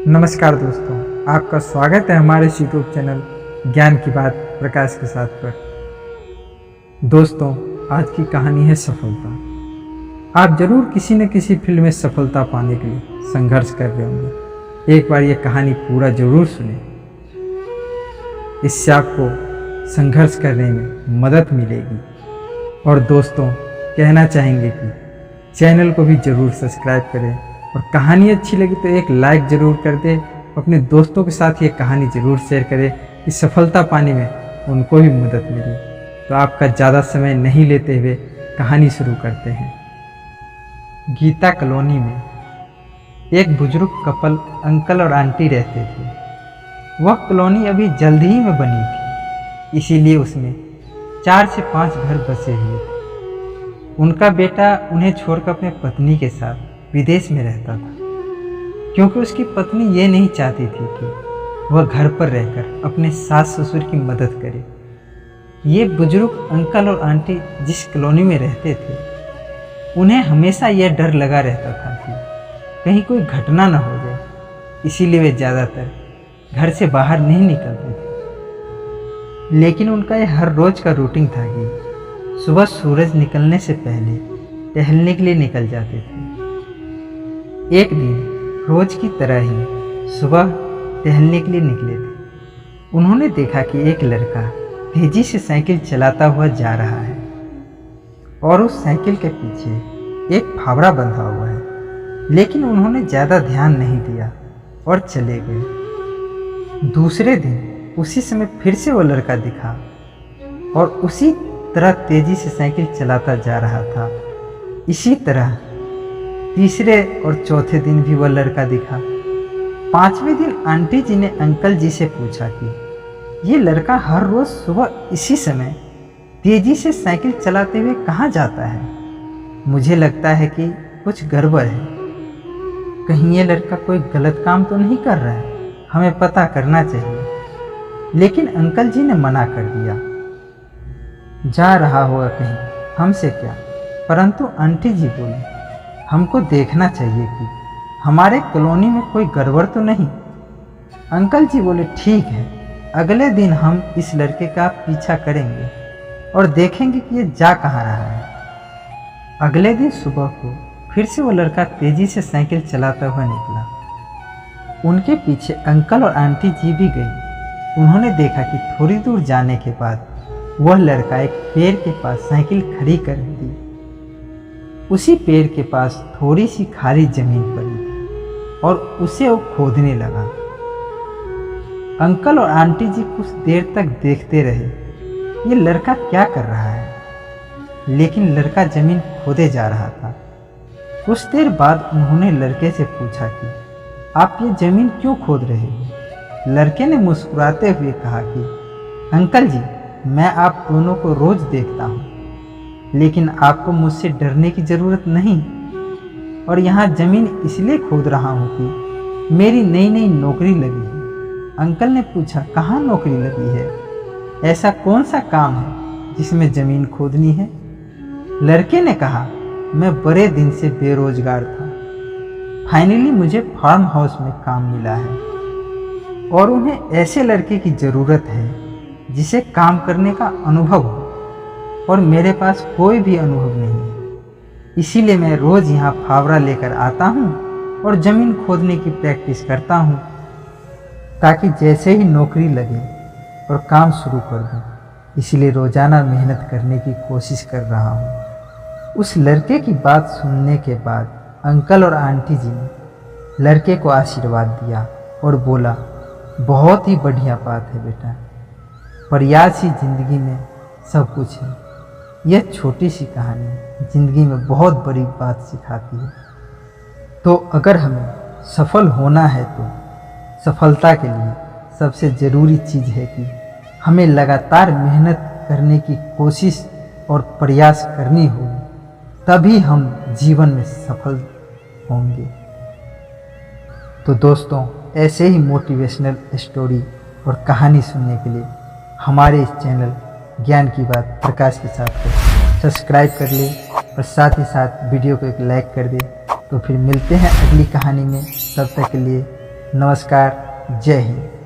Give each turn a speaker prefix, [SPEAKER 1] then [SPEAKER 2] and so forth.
[SPEAKER 1] नमस्कार दोस्तों, आपका स्वागत है हमारे यूट्यूब चैनल ज्ञान की बात प्रकाश के साथ पर। दोस्तों, आज की कहानी है सफलता। आप जरूर किसी न किसी फील्ड में सफलता पाने के लिए संघर्ष कर रहे होंगे। एक बार ये कहानी पूरा जरूर सुने, इससे आपको संघर्ष करने में मदद मिलेगी। और दोस्तों, कहना चाहेंगे कि चैनल को भी जरूर सब्सक्राइब करें और कहानी अच्छी लगी तो एक लाइक ज़रूर कर दें। अपने दोस्तों के साथ ये कहानी ज़रूर शेयर करें कि सफलता पाने में उनको भी मदद मिले। तो आपका ज़्यादा समय नहीं लेते हुए कहानी शुरू करते हैं। गीता कॉलोनी में एक बुजुर्ग कपल अंकल और आंटी रहते थे। वह कॉलोनी अभी जल्द ही में बनी थी, इसीलिए उसमें 4 से 5 घर बसे हुए थे। उनका बेटा उन्हें छोड़कर अपने पत्नी के साथ विदेश में रहता था, क्योंकि उसकी पत्नी ये नहीं चाहती थी कि वह घर पर रहकर अपने सास ससुर की मदद करे। ये बुजुर्ग अंकल और आंटी जिस कॉलोनी में रहते थे, उन्हें हमेशा यह डर लगा रहता था कि कहीं कोई घटना न हो जाए, इसीलिए वे ज़्यादातर घर से बाहर नहीं निकलते थे। लेकिन उनका यह हर रोज़ का रूटीन था कि सुबह सूरज निकलने से पहले टहलने के लिए निकल जाते थे। एक दिन रोज की तरह ही सुबह टहलने के लिए निकले थे। उन्होंने देखा कि एक लड़का तेजी से साइकिल चलाता हुआ जा रहा है और उस साइकिल के पीछे एक फावड़ा बंधा हुआ है। लेकिन उन्होंने ज़्यादा ध्यान नहीं दिया और चले गए। दूसरे दिन उसी समय फिर से वो लड़का दिखा और उसी तरह तेजी से साइकिल चलाता जा रहा था। इसी तरह तीसरे और चौथे दिन भी वह लड़का दिखा। 5वें दिन आंटी जी ने अंकल जी से पूछा कि ये लड़का हर रोज़ सुबह इसी समय तेजी से साइकिल चलाते हुए कहाँ जाता है? मुझे लगता है कि कुछ गड़बड़ है। कहीं ये लड़का कोई गलत काम तो नहीं कर रहा है, हमें पता करना चाहिए। लेकिन अंकल जी ने मना कर दिया। जा रहा होगा कहीं, हमसे क्या। परंतु आंटी जी बोली, हमको देखना चाहिए कि हमारे कॉलोनी में कोई गड़बड़ तो नहीं। अंकल जी बोले, ठीक है, अगले दिन हम इस लड़के का पीछा करेंगे और देखेंगे कि ये जा कहाँ रहा है। अगले दिन सुबह को फिर से वो लड़का तेजी से साइकिल चलाता हुआ निकला। उनके पीछे अंकल और आंटी जी भी गई। उन्होंने देखा कि थोड़ी दूर जाने के बाद वह लड़का एक पेड़ के पास साइकिल खड़ी कर दी। उसी पेड़ के पास थोड़ी सी खाली जमीन पड़ी थी और उसे वो खोदने लगा। अंकल और आंटी जी कुछ देर तक देखते रहे, ये लड़का क्या कर रहा है। लेकिन लड़का जमीन खोदे जा रहा था। कुछ देर बाद उन्होंने लड़के से पूछा कि आप ये जमीन क्यों खोद रहे हो? लड़के ने मुस्कुराते हुए कहा कि अंकल जी, मैं आप दोनों को रोज देखता हूँ, लेकिन आपको मुझसे डरने की ज़रूरत नहीं। और यहाँ ज़मीन इसलिए खोद रहा हूँ कि मेरी नई नई नौकरी लगी है। अंकल ने पूछा, कहाँ नौकरी लगी है? ऐसा कौन सा काम है जिसमें ज़मीन खोदनी है? लड़के ने कहा, मैं बड़े दिन से बेरोजगार था, फाइनली मुझे फार्म हाउस में काम मिला है और उन्हें ऐसे लड़के की ज़रूरत है जिसे काम करने का अनुभव हो, और मेरे पास कोई भी अनुभव नहीं है। इसीलिए मैं रोज़ यहाँ फावड़ा लेकर आता हूँ और ज़मीन खोदने की प्रैक्टिस करता हूँ, ताकि जैसे ही नौकरी लगे और काम शुरू कर दूँ। इसीलिए रोज़ाना मेहनत करने की कोशिश कर रहा हूँ। उस लड़के की बात सुनने के बाद अंकल और आंटी जी ने लड़के को आशीर्वाद दिया और बोला, बहुत ही बढ़िया बात है बेटा, प्रयास ही जिंदगी में सब कुछ है। यह छोटी सी कहानी ज़िंदगी में बहुत बड़ी बात सिखाती है। तो अगर हमें सफल होना है तो सफलता के लिए सबसे ज़रूरी चीज़ है कि हमें लगातार मेहनत करने की कोशिश और प्रयास करनी होगी, तभी हम जीवन में सफल होंगे। तो दोस्तों, ऐसे ही मोटिवेशनल स्टोरी और कहानी सुनने के लिए हमारे इस चैनल ज्ञान की बात प्रकाश के साथ को सब्सक्राइब कर ले और साथ ही साथ वीडियो को एक लाइक कर दे। तो फिर मिलते हैं अगली कहानी में, तब तक के लिए नमस्कार, जय हिंद।